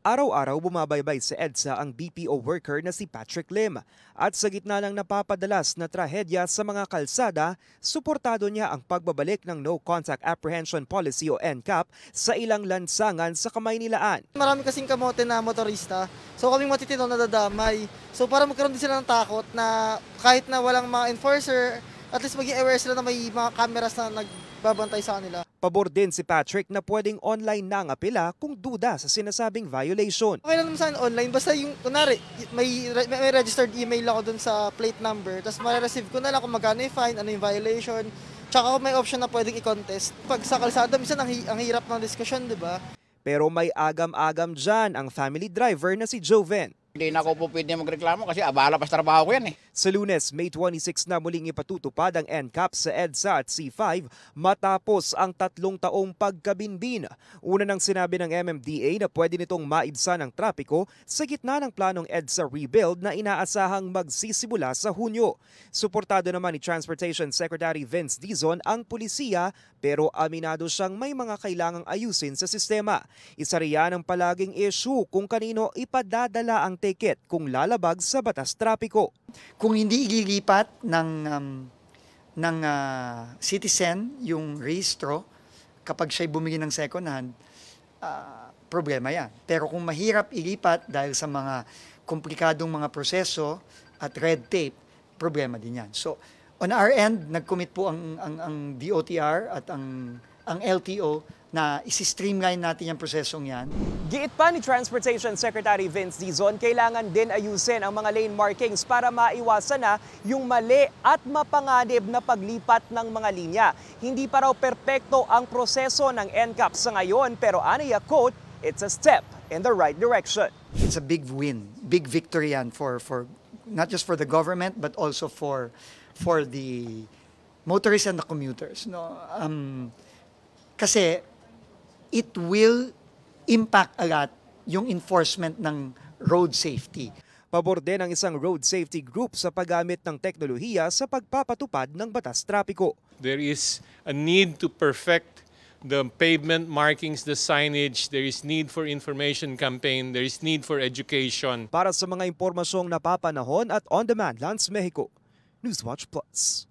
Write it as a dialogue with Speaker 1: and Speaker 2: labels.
Speaker 1: Araw-araw bumabaybay sa EDSA ang BPO worker na si Patrick Lim. At sa gitna ng napapadalas na trahedya sa mga kalsada, suportado niya ang pagbabalik ng No Contact Apprehension Policy o NCAP sa ilang lansangan sa Kamaynilaan.
Speaker 2: Marami kasing kamote na motorista, so kaming matitino nadadamay. So para magkaroon din sila ng takot na kahit na walang mga enforcer, at least maging aware sila na may mga cameras na nagbabantay sa kanila.
Speaker 1: Pabor din si Patrick na pwedeng online na ang apela kung duda sa sinasabing violation.
Speaker 2: Okay lang naman sa akin online, basta yung, kunwari, may registered email ako dun sa plate number, tapos ma-receive ko na lang kung magkano yung fine, ano yung violation, tsaka may option na pwedeng i-contest. Pag sa kalsada, minsan ang hirap ng diskusyon, di ba?
Speaker 1: Pero may agam-agam dyan ang family driver na si Joven.
Speaker 3: Hindi na ako po pwede magreklamo kasi abala pa sa trabaho ko yan eh.
Speaker 1: Sa Lunes, May 26 na muling ipatutupad ang NCAP sa EDSA at C5 matapos ang 3 taong pagkabinbin. Una nang sinabi ng MMDA na pwede nitong maibsan ang trapiko sa gitna ng planong EDSA rebuild na inaasahang magsisimula sa Hunyo. Suportado naman ni Transportation Secretary Vince Dizon ang pulisiya pero aminado siyang may mga kailangang ayusin sa sistema. Isa riyan ang palaging issue kung kanino ipadadala ang ticket kung lalabag sa batas trapiko.
Speaker 4: Kung hindi ililipat ng citizen yung rehistro kapag siya'y bumili ng second hand, problema yan. Pero kung mahirap ilipat dahil sa mga komplikadong mga proseso at red tape, problema din yan. So on our end, nag-commit po ang DOTR at ang LTO na isi-streamline natin yung prosesong yan.
Speaker 1: Giit pa ni Transportation Secretary Vince Dizon, kailangan din ayusin ang mga lane markings para maiwasan na yung mali at mapanganib na paglipat ng mga linya. Hindi pa raw perpekto ang proseso ng NCAP sa ngayon pero aniya quote, it's a step in the right direction.
Speaker 4: It's a big win, big victory yan for not just for the government but also for the motorists and the commuters. No? Kasi it will impact a lot yung enforcement ng road safety.
Speaker 1: Pabor din ang isang road safety group sa paggamit ng teknolohiya sa pagpapatupad ng batas trapiko.
Speaker 5: There is a need to perfect the pavement markings, the signage. There is need for information campaign. There is need for education.
Speaker 1: Para sa mga impormasyong napapanahon at on-demand, Lance Mexico, Newswatch Plus.